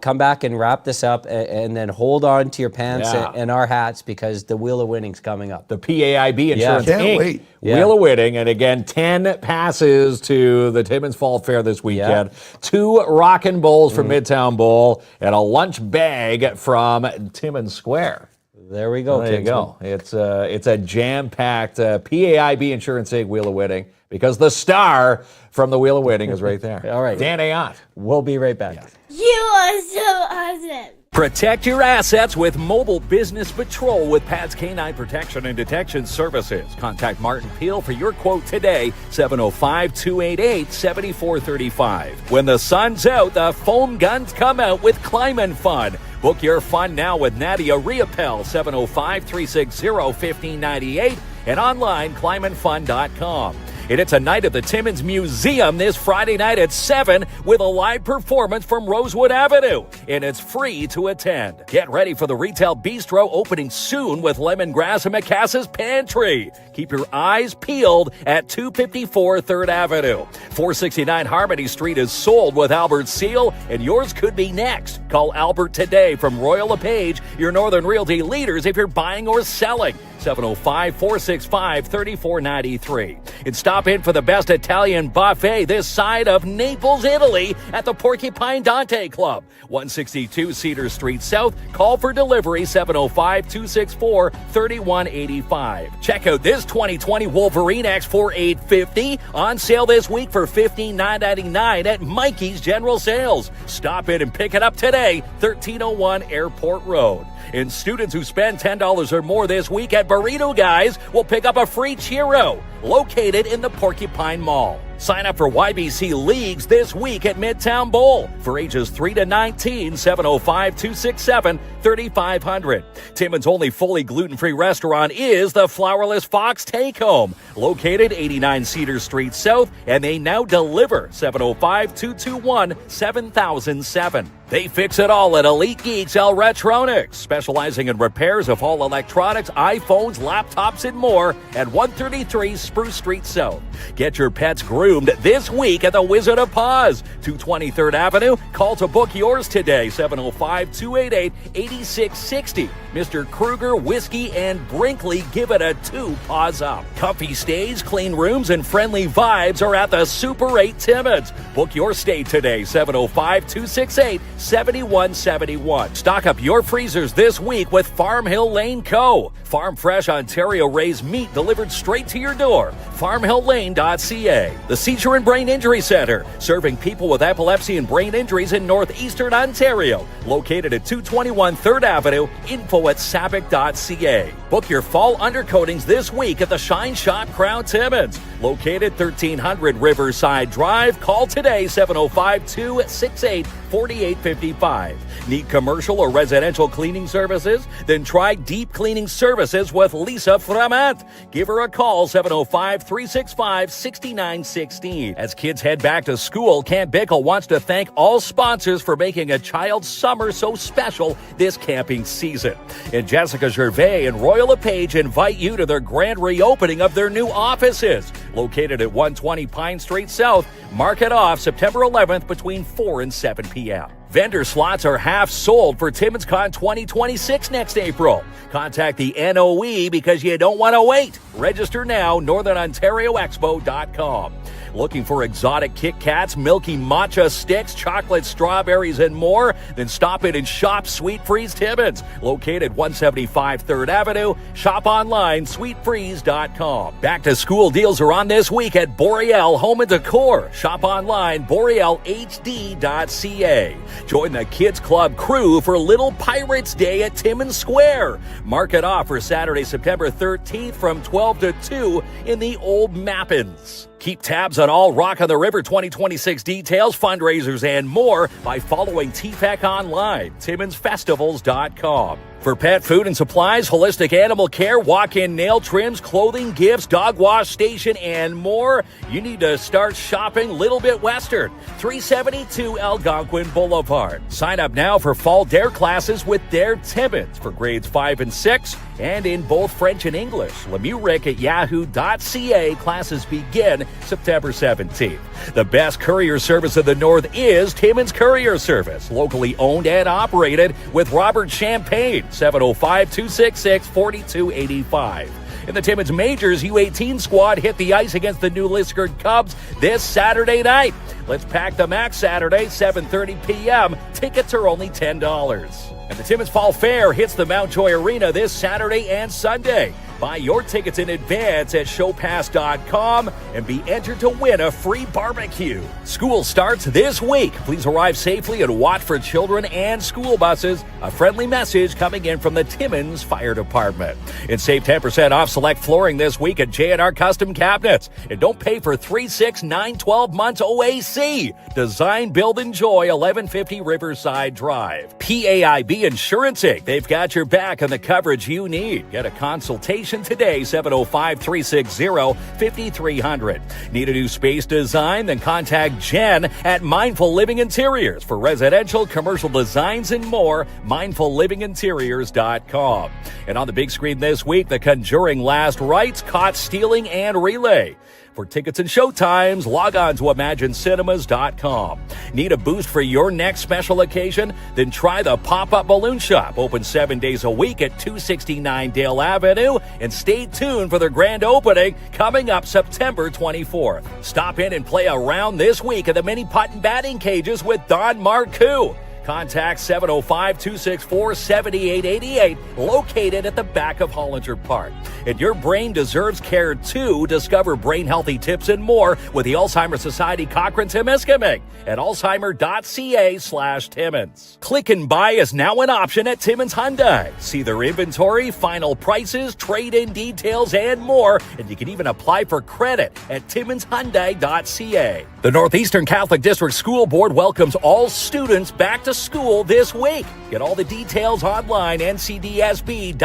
Come back and wrap this up, and then hold on to your pants Yeah. and our hats, because the Wheel of Winning's coming up. The PAIB Insurance Can't Inc. wait. Wheel of Winning, and again, 10 passes to the Timmins Fall Fair this weekend, 2 Rockin' Bowls from Midtown Bowl, and a lunch bag from Timmins Square. There we go. There you go. It's a jam-packed PAIB Insurance Inc. Wheel of Winning, because the star from the Wheel of Winning is right there. All right. Dan Ayotte. We'll be right back. You are so awesome. Protect your assets with Mobile Business Patrol with Pat's Canine Protection and Detection Services. Contact Martin Peel for your quote today, 705-288-7435. When the sun's out, the foam guns come out with Climb Fun. Book your fun now with Nadia Riopel, 705-360-1598, and online climbandfun.com. And it's a night at the Timmins Museum this Friday night at 7 with a live performance from Rosewood Avenue. And it's free to attend. Get ready for the Retail Bistro opening soon with Lemongrass and Macassa's Pantry. Keep your eyes peeled at 254 3rd Avenue. 469 Harmony Street is sold with Albert Seal, and yours could be next. Call Albert today from Royal LePage, your Northern Realty leaders, if you're buying or selling. 705-465-3493. And stop in for the best Italian buffet this side of Naples, Italy at the Porcupine Dante Club, 162 Cedar Street South. Call for delivery 705-264-3185. Check out this 2020 Wolverine X4 850 on sale this week for $15,999 at Mikey's General Sales. Stop in and pick it up today, 1301 Airport Road. And students who spend $10 or more this week at Burrito Guys will pick up a free Churro, located in the Porcupine Mall. Sign up for YBC Leagues this week at Midtown Bowl. For ages 3 to 19, 705-267-3500. Timmins' only fully gluten-free restaurant is the Flourless Fox Take Home, located 89 Cedar Street South, and they now deliver 705-221-7007. They fix it all at Elite Geeks Electronics, specializing in repairs of all electronics, iPhones, laptops, and more at 133 Spruce Street South. Get your pets groomed this week at the Wizard of Paws, 223rd Avenue. Call to book yours today, 705-288-8660. Mr. Kruger, Whiskey, and Brinkley give it a 2 paws up. Comfy stays, clean rooms, and friendly vibes are at the Super 8 Timmins. Book your stay today, 705-268-7171. Stock up your freezers this week with Farm Hill Lane Co. Farm fresh Ontario raised meat delivered straight to your door. farmhilllane.ca. The Seizure and Brain Injury Center, serving people with epilepsy and brain injuries in northeastern Ontario. Located at 221 3rd Avenue, info@sabic.ca. Book your fall undercoatings this week at the Shine Shop Crown Timmins. Located 1300 Riverside Drive. Call today 705-268-4855. Need commercial or residential cleaning services? Then try Deep Cleaning Services with Lisa Framant. Give her a call 705-365-6916. As kids head back to school, Camp Bickle wants to thank all sponsors for making a child's summer so special this camping season. And Jessica Gervais and Royal LePage invite you to their grand reopening of their new offices. Located at 120 Pine Street South, mark it off September 11th between 4 and 7 p.m. Vendor slots are half sold for TimminsCon 2026 next April. Contact the NOE because you don't want to wait. Register now, northernontarioexpo.com. Looking for exotic Kit Kats, milky matcha sticks, chocolate strawberries, and more? Then stop in and shop Sweet Freeze Timmins. Located 175 3rd Avenue. Shop online, sweetfreeze.com. Back to school deals are on this week at Boreal Home and Decor. Shop online, borealhd.ca. Join the Kids Club crew for Little Pirates Day at Timmins Square. Mark it off for Saturday, September 13th from 12 to 2 in the Old Mappins. Keep tabs on all Rock on the River 2026 details, fundraisers, and more by following TPEC online, TimminsFestivals.com. For pet food and supplies, holistic animal care, walk-in nail trims, clothing, gifts, dog wash station, and more, you need to start shopping Little Bit Western, 372 Algonquin Boulevard. Sign up now for fall DARE classes with DARE Timmins for grades 5 and 6 and in both French and English. Lemuric at yahoo.ca. Classes begin September 17th. The best courier service of the North is Timmins Courier Service, locally owned and operated with Robert Champagne, 705-266-4285. In the Timmins Majors, U18 squad hit the ice against the New Liskeard Cubs this Saturday night. Let's pack the Mac Saturday, 7:30 p.m. Tickets are only $10. And the Timmins Fall Fair hits the Mountjoy Arena this Saturday and Sunday. Buy your tickets in advance at showpass.com and be entered to win a free barbecue. School starts this week. Please arrive safely and watch for children and school buses. A friendly message coming in from the Timmins Fire Department. And save 10% off select flooring this week at J&R Custom Cabinets. And don't pay for 3, 6, 9, 12 months OAC. Design, build, enjoy, 1150 Riverside Drive. PAIB Insurance Inc. They've got your back on the coverage you need. Get a consultation today, 705-360-5300. Need a new space design? Then contact Jen at Mindful Living Interiors for residential, commercial designs, and more. MindfulLivingInteriors.com. And on the big screen this week, The Conjuring Last Rites, Caught Stealing, and Relay. For tickets and showtimes, log on to ImagineCinemas.com. Need a boost for your next special occasion? Then try the Pop-Up Balloon Shop, open 7 days a week at 269 Dale Avenue, and stay tuned for their grand opening coming up September 24th. Stop in and play a round this week at the mini putt and batting cages with Don Marcoux. Contact 705-264-7888, located at the back of Hollinger Park. And your brain deserves care too. Discover brain healthy tips and more with the Alzheimer's Society Cochrane-Temiskaming at alzheimer.ca/Timmins. Click and buy is now an option at Timmins Hyundai. See their inventory, final prices, trade-in details, and more. And you can even apply for credit at timminshyundai.ca. The Northeastern Catholic District School Board welcomes all students back to school this week. Get all the details online, ncdsb.on.ca,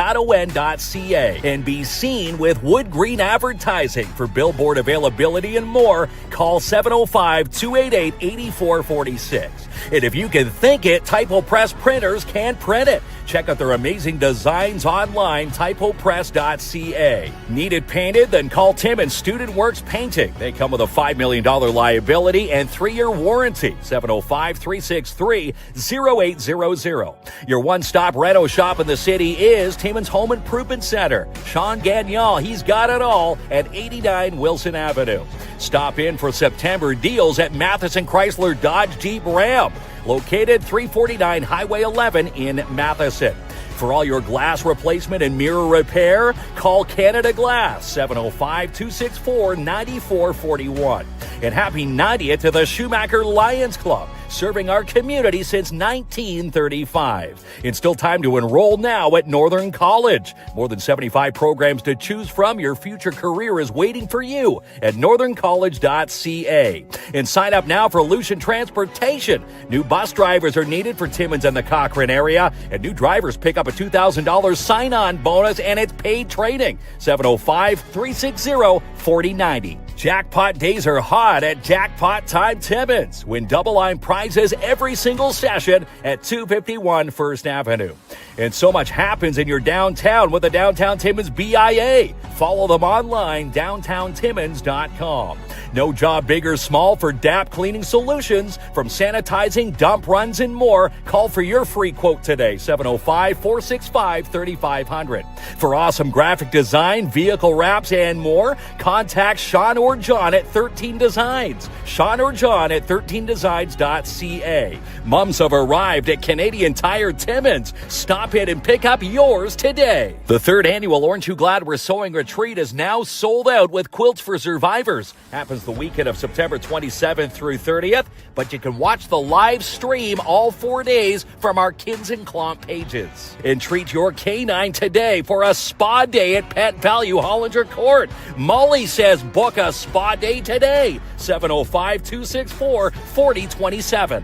and be seen with Wood Green Advertising. For billboard availability and more, call 705-288-8446. And if you can think it, Typo Press printers can print it. Check out their amazing designs online, typopress.ca. Need it painted? Then call Tim and Student Works Painting. They come with a $5 million liability and 3-year warranty. 705-363-0800. Your one-stop reno shop in the city is Timmins Home Improvement Center. Sean Gagnon, he's got it all at 89 Wilson Avenue. Stop in for September deals at Matheson Chrysler Dodge Jeep Ram, located 349 Highway 11 in Matheson. For all your glass replacement and mirror repair, call Canada Glass, 705-264-9441. And happy 90th to the Schumacher Lions Club, serving our community since 1935. It's still time to enroll now at Northern College. More than 75 programs to choose from. Your future career is waiting for you at northerncollege.ca. And sign up now for Lucian Transportation. New bus drivers are needed for Timmins and the Cochrane area. And new drivers pick up a $2,000 sign-on bonus, and it's paid training. 705-360-4090. Jackpot days are hot at Jackpot Time Timmins. Win double-line prizes every single session at 251 First Avenue. And so much happens in your downtown with the Downtown Timmins BIA. Follow them online, downtowntimmins.com. No job big or small for DAP Cleaning Solutions. From sanitizing, dump runs, and more, call for your free quote today, 705-465-3500. For awesome graphic design, vehicle wraps, and more, contact Sean or John at 13 Designs. Sean or John at 13designs.ca. Mums have arrived at Canadian Tire Timmins. Stop in and pick up yours today. The third annual Orange You Glad We're Sewing Retreat is now sold out with Quilts for Survivors. Happens the weekend of September 27th through 30th, but you can watch the live stream all 4 days from our KINZ and KLOMP pages. And treat your canine today for a spa day at Pet Value Hollinger Court. Molly says book a spa day today, 705-264-4027.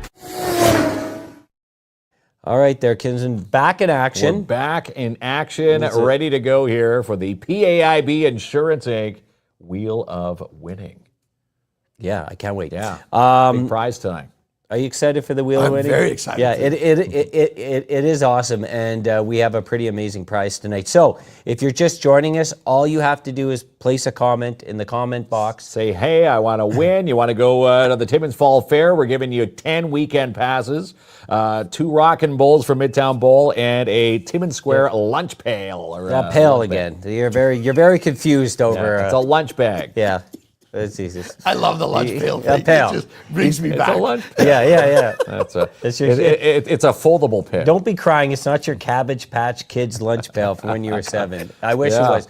All right, there, Kinson, back in action. We're back in action, ready to go here for the PAIB Insurance Inc. Wheel of Winning. Yeah, I can't wait. Yeah, big prize tonight. Are you excited for the Wheel of I'm Winning? very excited. Yeah, it is awesome, and we have a pretty amazing prize tonight. So if you're just joining us, all you have to do is place a comment in the comment box. Say, hey, I want to win. You want to go to the Timmins Fall Fair? We're giving you 10 weekend passes, 2 Rockin' Bowls from Midtown Bowl, and a Timmins Square lunch pail. Or, pail again. You're very confused over. It's a lunch bag. Yeah. That's easy. I love the lunch pail thing. pail. It just brings me back. It's a lunch pail. Yeah. It's a foldable pail. Don't be crying. It's not your Cabbage Patch Kids lunch pail from when you were 7. I wish it was.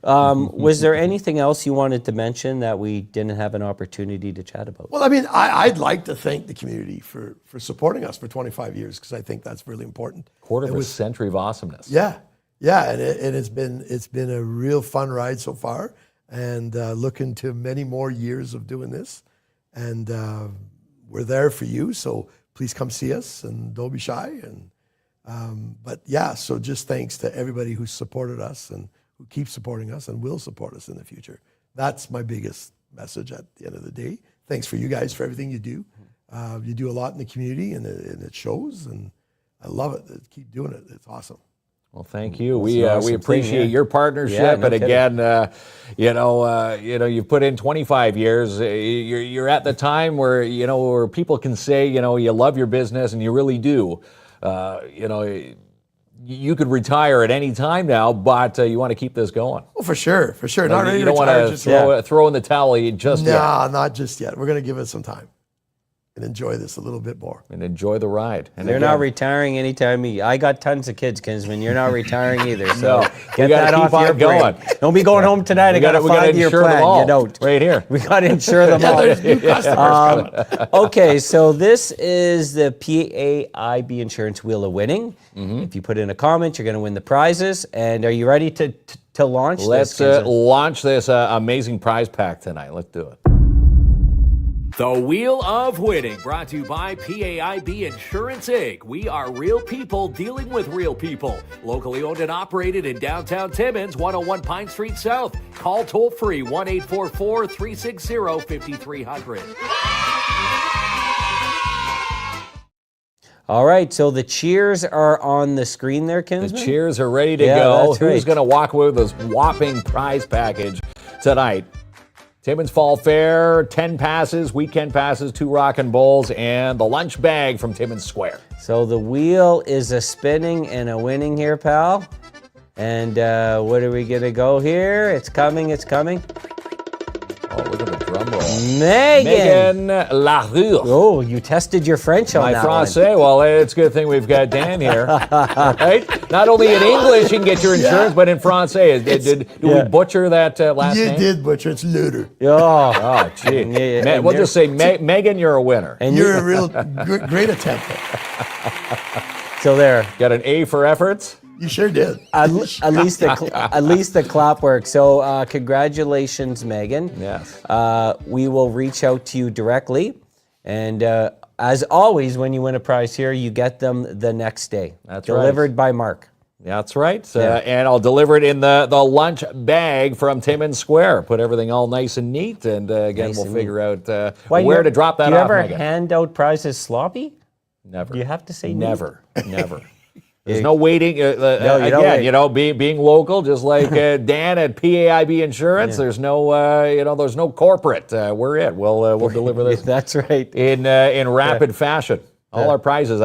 Was there anything else you wanted to mention that we didn't have an opportunity to chat about? Well, I mean, I'd like to thank the community for supporting us for 25 years, because I think that's really important. Quarter of a century of awesomeness. Yeah, and it's been a real fun ride so far, and looking to many more years of doing this. And we're there for you, so please come see us and don't be shy. And but yeah, so just thanks to everybody who supported us and who keeps supporting us and will support us in the future. That's my biggest message at the end of the day. Thanks for you guys for everything you do. You do a lot in the community, and it shows, and I love it. Keep doing it. It's awesome. Well, thank you. That's an awesome We appreciate thing, your partnership. Yeah, no and again, kidding. you've put in 25 years. You're at the time where where people can say you love your business, and you really do. You could retire at any time now, but you want to keep this going. Well, for sure. Not ready You to don't retire want just to yet. throw in the towel just yet. Nah, not just yet. We're going to give it some time and enjoy this a little bit more. And enjoy the ride. And They're again, not retiring anytime. I got tons of kids, Kinsman. You're not retiring either. So No, get we gotta that keep off your on going. brain. Don't be going home tonight. I got a we gotta 5-year insure them plan. all. You don't. Right here. We got to insure them all. There's new customers coming. Okay, so this is the PAIB Insurance Wheel of Winning. If you put in a comment, you're going to win the prizes. And are you ready to launch Let's this? Kinsman? launch this amazing prize pack tonight. Let's do it. The Wheel of Winning, brought to you by PAIB Insurance Inc. We are real people dealing with real people. Locally owned and operated in downtown Timmins, 101 Pine Street South. Call toll free 1-844-360-5300. All right, so the cheers are on the screen there, The Kinsman. cheers are ready to Yeah, go. that's Who's right. going to walk away with this whopping prize package tonight? Timmins Fall Fair, 10 passes, weekend passes, 2 Rockin' Bowls, and the lunch bag from Timmins Square. So the wheel is a spinning and a winning here, pal. And what are we going to go here? It's coming. Oh, look at the Drum roll. Megan. Megan Larue. Oh, you tested your French on My that français. Well, it's a good thing we've got Dan here. Right? Not only in English you can get your insurance, but in français. Did we butcher that last You name? did, Butcher. It's Luder. one. Oh, Oh, gee. and We'll there- just say, Megan, you're a winner. and You're a real great attempt. so there. Got an A for efforts? You sure did. At least the clap works. So congratulations, Megan. Yes. We will reach out to you directly, and as always, when you win a prize here, you get them the next day. That's right. Delivered by Mark. That's right. Yeah. And I'll deliver it in the lunch bag from Timmins Square. Put everything all nice and neat. And again, Nice we'll and figure out Why, where you- to drop that Do you off, ever Megan. hand out prizes sloppy? Never. Do you have to say Never. Never. There's no waiting. you don't Again, wait. you know, being local, just like Dan at PAIB Insurance. There's no, there's no corporate. We're it. We'll deliver this That's right. in rapid fashion. All our prizes.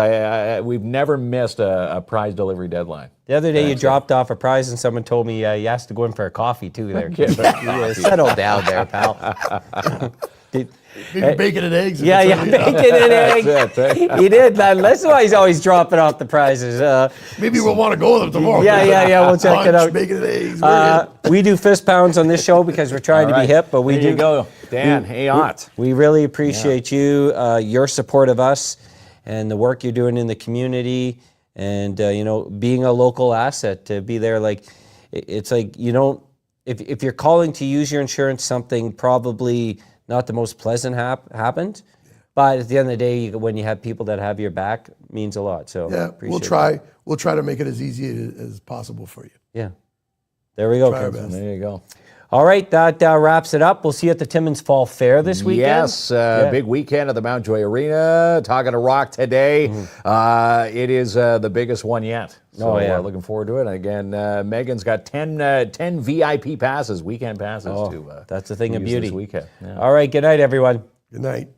We've never missed a prize delivery deadline. The other day, you dropped off a prize, and someone told me you asked to go in for a coffee too. There, Yeah. settle down there, pal. Maybe bacon and eggs. Yeah, yeah, bacon and egg. That's it, eh? He did, man. That's why he's always dropping off the prizes. Maybe we'll want to go with them tomorrow. Yeah. We'll check it Lunch, out. Bacon and eggs. We're in. We do fist pounds on this show because we're trying to All be right. hip, but we There do you go, Dan. Hey, aunt. We really appreciate you, your support of us, and the work you're doing in the community, and being a local asset to be there. Like, it's like if you're calling to use your insurance, something probably not the most pleasant happened, but at the end of the day, when you have people that have your back, means a lot. So Yeah, we'll appreciate try. We'll try to make it as easy as possible for you. it. Yeah, there we go. Try our Kids. best. There you go. All right, that wraps it up. We'll see you at the Timmins Fall Fair this weekend. Yes, big weekend at the Mountjoy Arena. Talking to Rock today. It is the biggest one yet. So looking forward to it. And again, Megan's got 10 VIP passes, weekend passes to That's the thing of use beauty. this weekend. Yeah. All right, good night, everyone. Good night.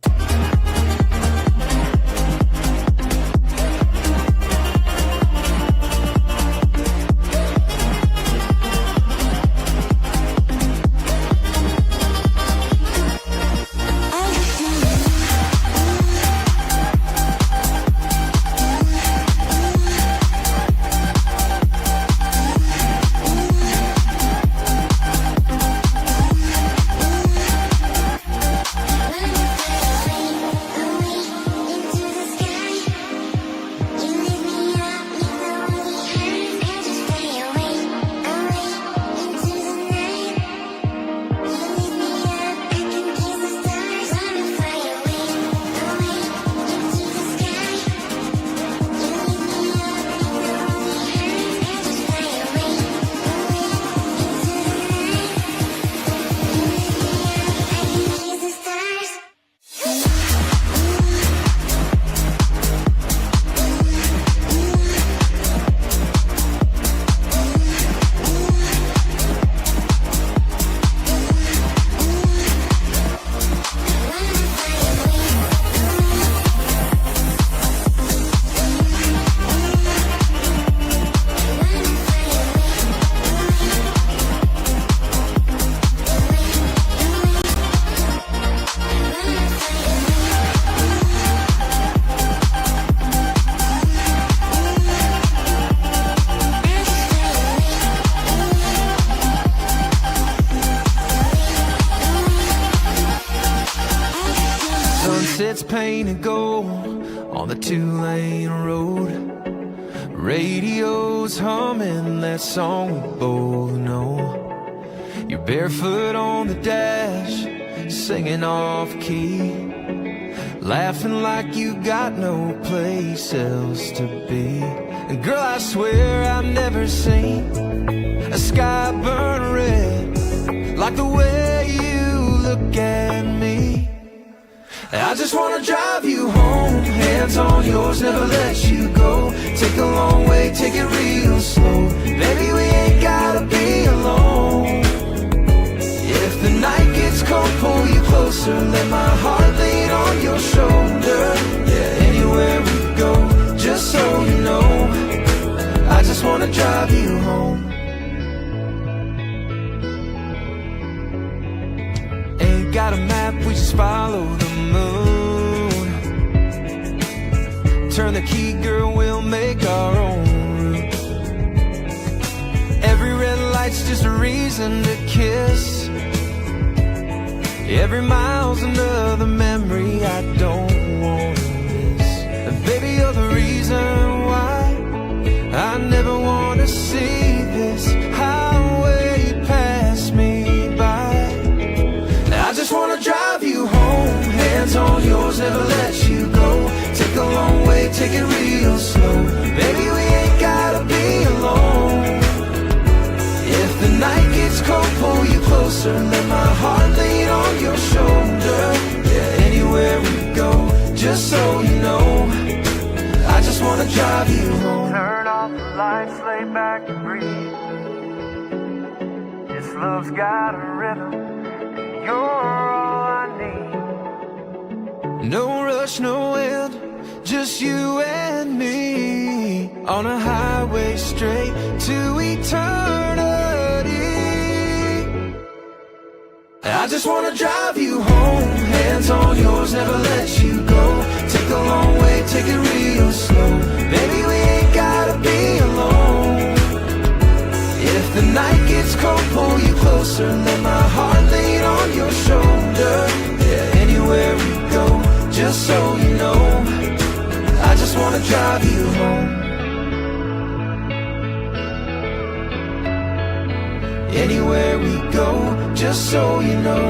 Sunsets painted gold on the two-lane road. Radio's humming that song we both know. You're barefoot on the dash, singing off key, laughing like you got no place else to be. And girl, I swear I've never seen a sky burn red like the way you look at me. I just wanna drive you home, hands on yours, never let you go. Take a long way, take it real slow. Baby, we ain't gotta be alone. If the night gets cold, pull you closer, let my heart lean on your shoulder. Yeah, anywhere we go, just so you know, I just wanna drive you home. Ain't got a map turn the key, girl, we'll make our own route. Every red light's just a reason to kiss. Every mile's another memory I don't want to miss. And baby, you're the reason why I never want to see this highway pass me by. I just want to drive you home, hands on yours, never let you go. Take a long way, take it real slow. Baby, we ain't gotta be alone. If the night gets cold, pull you closer, let my heart lean on your shoulder. Yeah, anywhere we go, just so you know, I just wanna drive you home. Turn off the lights, lay back and breathe. This love's got a rhythm, and you're all I need. No rush, no wind, just you and me on a highway straight to eternity. I just wanna drive you home, hands on yours, never let you go. Take a long way, take it real slow. Baby, we ain't gotta be alone. If the night gets cold, pull you closer, let my heart lean on your shoulder. Yeah, anywhere we go, just so you know, I just wanna drive you home. Anywhere we go, just so you know.